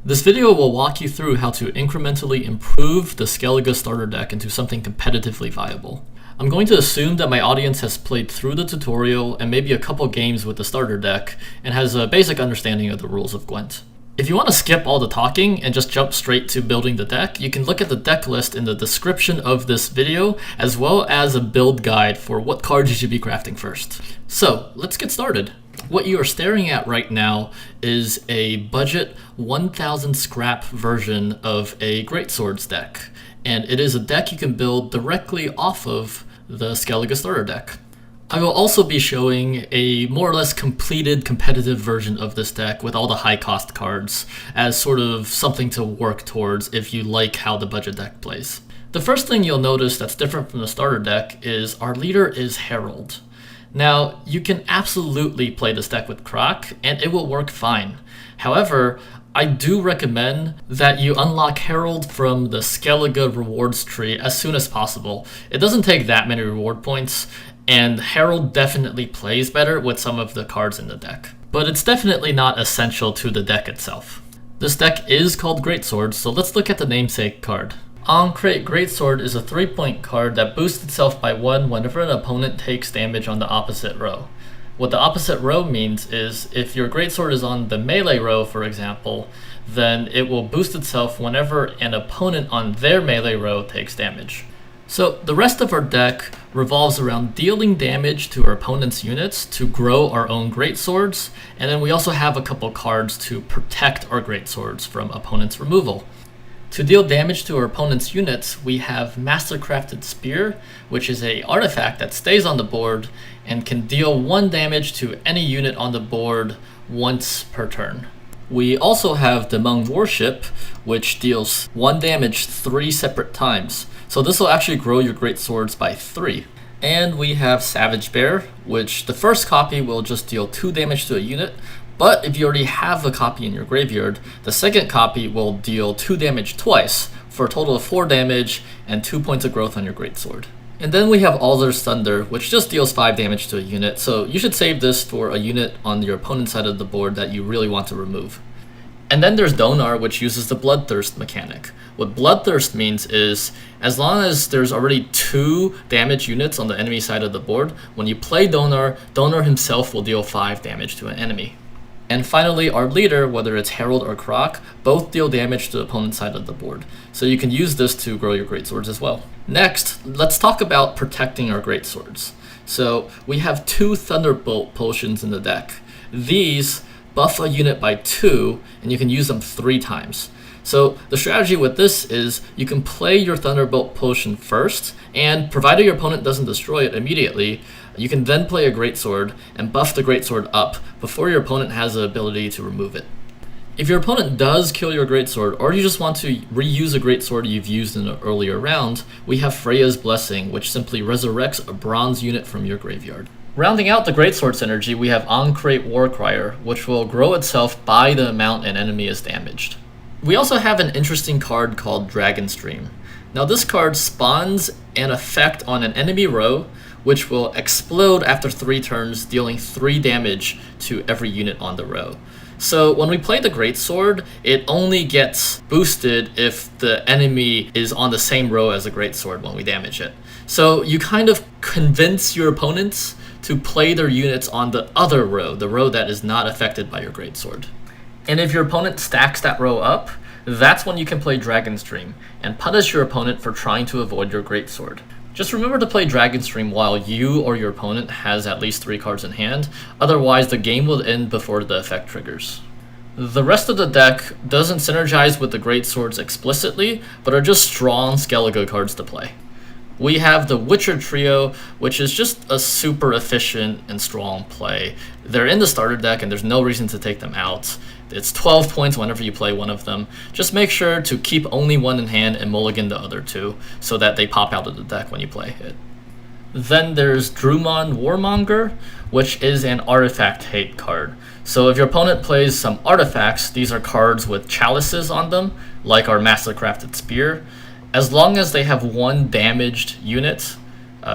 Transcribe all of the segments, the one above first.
This video will walk you through how to incrementally improve the Skellige starter deck into something competitively viable. I'm going to assume that my audience has played through the tutorial and maybe a couple games with the starter deck and has a basic understanding of the rules of Gwent. If you want to skip all the talking and just jump straight to building the deck, you can look at the deck list in the description of this video, as well as a build guide for what cards you should be crafting first. So let's get started. What you are staring at right now is a budget 1000 scrap version of a Greatswords deck, and it is a deck you can build directly off of the Skellige starter deck. I will also be showing a more or less completed competitive version of this deck with all the high cost cards as sort of something to work towards if you like how the budget deck plays. The first thing you'll notice that's different from the starter deck is our leader is Geralt. Now, you can absolutely play this deck with Croc, and it will work fine. However, I do recommend that you unlock Geralt from the Skellige rewards tree as soon as possible. It doesn't take that many reward points, and Geralt definitely plays better with some of the cards in the deck. But it's definitely not essential to the deck itself. This deck is called Greatswords, so let's look at the namesake card. Craite Greatsword is a 3-point card that boosts itself by 1 whenever an opponent takes damage on the opposite row. What the opposite row means is if your Greatsword is on the melee row, for example, then it will boost itself whenever an opponent on their melee row takes damage. So the rest of our deck revolves around dealing damage to our opponent's units to grow our own Greatswords, and then we also have a couple cards to protect our Greatswords from opponent's removal. To deal damage to our opponent's units, we have Mastercrafted Spear, which is an artifact that stays on the board and can deal 1 damage to any unit on the board once per turn. We also have Dimun Warshipx2, which deals 1 damage 3 separate times, so this will actually grow your Greatswords by 3. And we have Savage Bear, which the first copy will just deal 2 damage to a unit, but if you already have a copy in your graveyard, the second copy will deal 2 damage twice, for a total of 4 damage and 2 points of growth on your Greatsword. And then we have Alzur's Thunder, which just deals 5 damage to a unit, so you should save this for a unit on your opponent's side of the board that you really want to remove. And then there's Donar, which uses the Bloodthirst mechanic. What Bloodthirst means is, as long as there's already 2 damage units on the enemy side of the board, when you play Donar, Donar himself will deal 5 damage to an enemy. And finally, our leader, whether it's Geralt or Croc, both deal damage to the opponent's side of the board. So you can use this to grow your Greatswords as well. Next, let's talk about protecting our Greatswords. So we have 2 Thunderbolt potions in the deck. These buff a unit by 2, and you can use them 3 times. So the strategy with this is you can play your Thunderbolt potion first, and provided your opponent doesn't destroy it immediately, you can then play a Greatsword and buff the Greatsword up before your opponent has the ability to remove it. If your opponent does kill your Greatsword, or you just want to reuse a Greatsword you've used in an earlier round, we have Freya's Blessing, which simply resurrects a bronze unit from your graveyard. Rounding out the Greatsword synergy, we have Craite Warcrierx2, which will grow itself by the amount an enemy is damaged. We also have an interesting card called Dragon Stream. Now this card spawns an effect on an enemy row, which will explode after 3 turns, dealing 3 damage to every unit on the row. So when we play the Greatsword, it only gets boosted if the enemy is on the same row as the Greatsword when we damage it. So you kind of convince your opponents to play their units on the other row, the row that is not affected by your Greatsword. And if your opponent stacks that row up, that's when you can play Dragon Stream and punish your opponent for trying to avoid your Greatsword. Just remember to play Dragon Stream while you or your opponent has at least 3 cards in hand, otherwise the game will end before the effect triggers. The rest of the deck doesn't synergize with the Greatswords explicitly, but are just strong Skellige cards to play. We have the Witcher Trio, which is just a super efficient and strong play. They're in the starter deck and there's no reason to take them out. It's 12 points whenever you play one of them. Just make sure to keep only 1 in hand and mulligan the other 2 so that they pop out of the deck when you play it. Then there's Drummond Warmonger, which is an artifact hate card. So if your opponent plays some artifacts, these are cards with chalices on them, like our Mastercrafted Spear. As long as they have 1 damaged unit,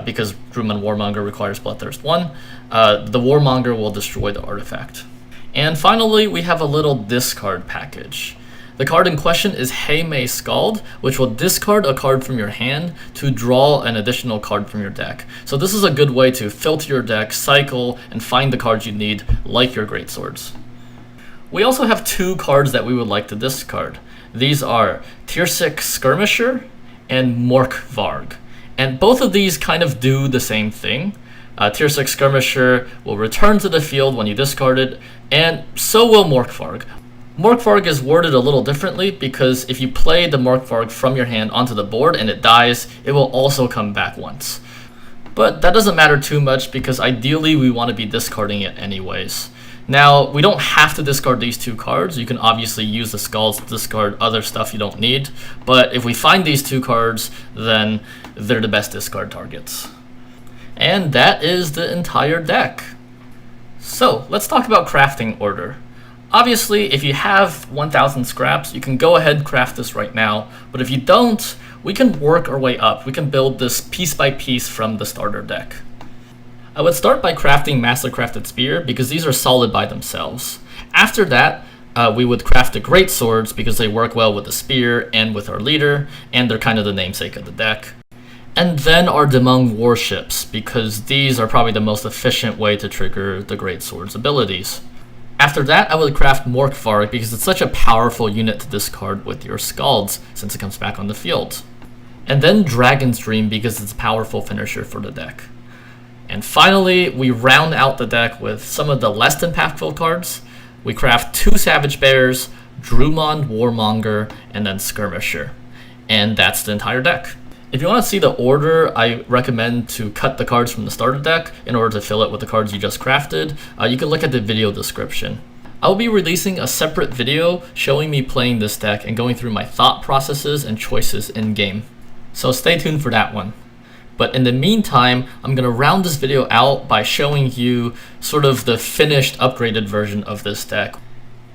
because Drummond Warmonger requires Bloodthirst 1, the Warmonger will destroy the artifact. And finally, we have a little discard package. The card in question is Haymay Skald, which will discard a card from your hand to draw an additional card from your deck. So this is a good way to filter your deck, cycle, and find the cards you need, like your Greatswords. We also have two cards that we would like to discard. These are Tuirseach Skirmisher and Morkvarg. And both of these kind of do the same thing. Tuirseach Skirmisher will return to the field when you discard it, and so will Morkvarg. Morkvarg is worded a little differently because if you play the Morkvarg from your hand onto the board and it dies, it will also come back once. But that doesn't matter too much because ideally we want to be discarding it anyways. Now, we don't have to discard these two cards. You can obviously use the skulls to discard other stuff you don't need, but if we find these two cards, then they're the best discard targets. And that is the entire deck. So, let's talk about crafting order. Obviously, if you have 1,000 scraps, you can go ahead and craft this right now, but if you don't, we can work our way up. We can build this piece by piece from the starter deck. I would start by crafting Mastercrafted Spear because these are solid by themselves. After that, we would craft the Greatswords because they work well with the spear and with our leader, and they're kind of the namesake of the deck. And then our Dimun Warshipx, because these are probably the most efficient way to trigger the Greatsword's abilities. After that, I would craft Morkvarg because it's such a powerful unit to discard with your Skalds since it comes back on the field. And then Dragon's Dream because it's a powerful finisher for the deck. And finally, we round out the deck with some of the less impactful cards. We craft 2 Savage Bears, Drummond Warmonger, and then Skirmisher. And that's the entire deck. If you want to see the order, I recommend to cut the cards from the starter deck in order to fill it with the cards you just crafted. You can look at the video description. I will be releasing a separate video showing me playing this deck and going through my thought processes and choices in game. So stay tuned for that one. But in the meantime, I'm going to round this video out by showing you sort of the finished upgraded version of this deck.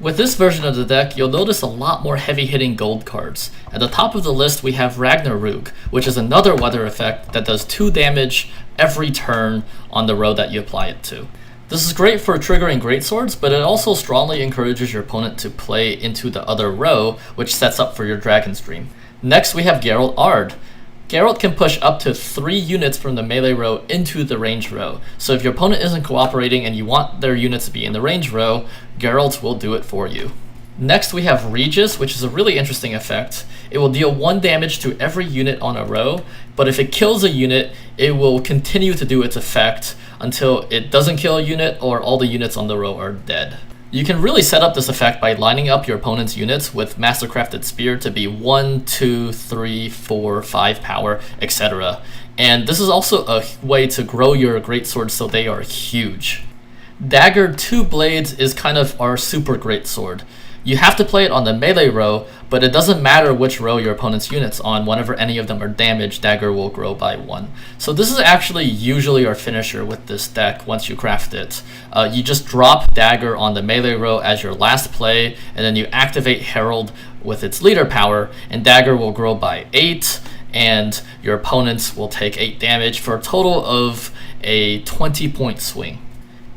With this version of the deck, you'll notice a lot more heavy-hitting gold cards. At the top of the list, we have Ragh Nar Roog, which is another weather effect that does 2 damage every turn on the row that you apply it to. This is great for triggering Greatswords, but it also strongly encourages your opponent to play into the other row, which sets up for your Dragon's Dream. Next, we have Geralt Aard. Geralt can push up to 3 units from the melee row into the range row, so if your opponent isn't cooperating and you want their units to be in the range row, Geralt will do it for you. Next we have Regis, which is a really interesting effect. It will deal 1 damage to every unit on a row, but if it kills a unit, it will continue to do its effect until it doesn't kill a unit or all the units on the row are dead. You can really set up this effect by lining up your opponent's units with Mastercrafted Spear to be 1, 2, 3, 4, 5 power, etc. And this is also a way to grow your Greatswords so they are huge. Dagur Two Blades is kind of our super Greatsword. You have to play it on the melee row, but it doesn't matter which row your opponent's unit's on. Whenever any of them are damaged, Dagur will grow by 1. So this is actually usually our finisher with this deck once you craft it. You just drop Dagur on the melee row as your last play, and then you activate Herald with its leader power, and Dagur will grow by 8, and your opponents will take 8 damage for a total of a 20-point swing.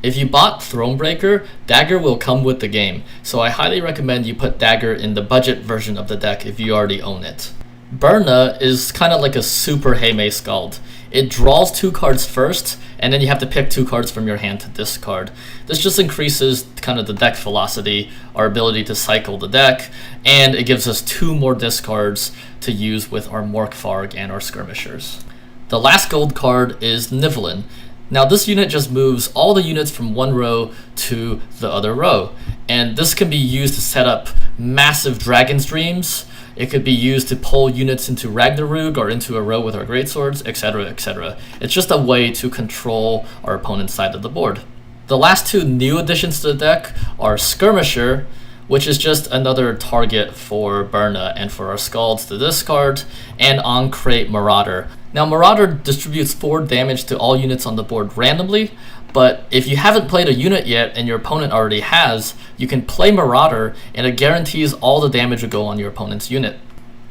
If you bought Thronebreaker, Dagur will come with the game, so I highly recommend you put Dagur in the budget version of the deck if you already own it. Birna is kind of like a super Haymay Skald. It draws 2 cards first, and then you have to pick 2 cards from your hand to discard. This just increases kind of the deck velocity, our ability to cycle the deck, and it gives us 2 more discards to use with our Morkvarg and our Skirmishers. The last gold card is Nivellen. Now this unit just moves all the units from one row to the other row, and this can be used to set up massive Dragon's Dreams. It could be used to pull units into Ragh Nar Roog or into a row with our Greatswords, etc, etc. It's just a way to control our opponent's side of the board. The last 2 new additions to the deck are Skirmisher, which is just another target for Birna and for our Skalds to discard, and on Craite Marauder. Now Marauder distributes 4 damage to all units on the board randomly, but if you haven't played a unit yet and your opponent already has, you can play Marauder and it guarantees all the damage will go on your opponent's unit.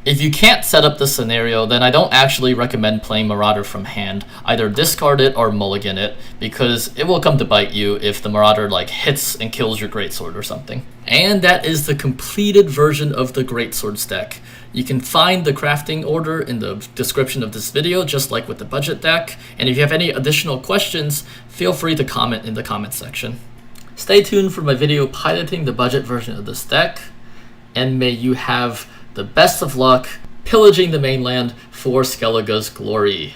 If you can't set up this scenario, then I don't actually recommend playing Marauder from hand. Either discard it or mulligan it, because it will come to bite you if the Marauder like hits and kills your Greatsword or something. And that is the completed version of the Greatswords deck. You can find the crafting order in the description of this video, just like with the budget deck. And if you have any additional questions, feel free to comment in the comment section. Stay tuned for my video piloting the budget version of this deck, and may you have the best of luck pillaging the mainland for Skellige's glory.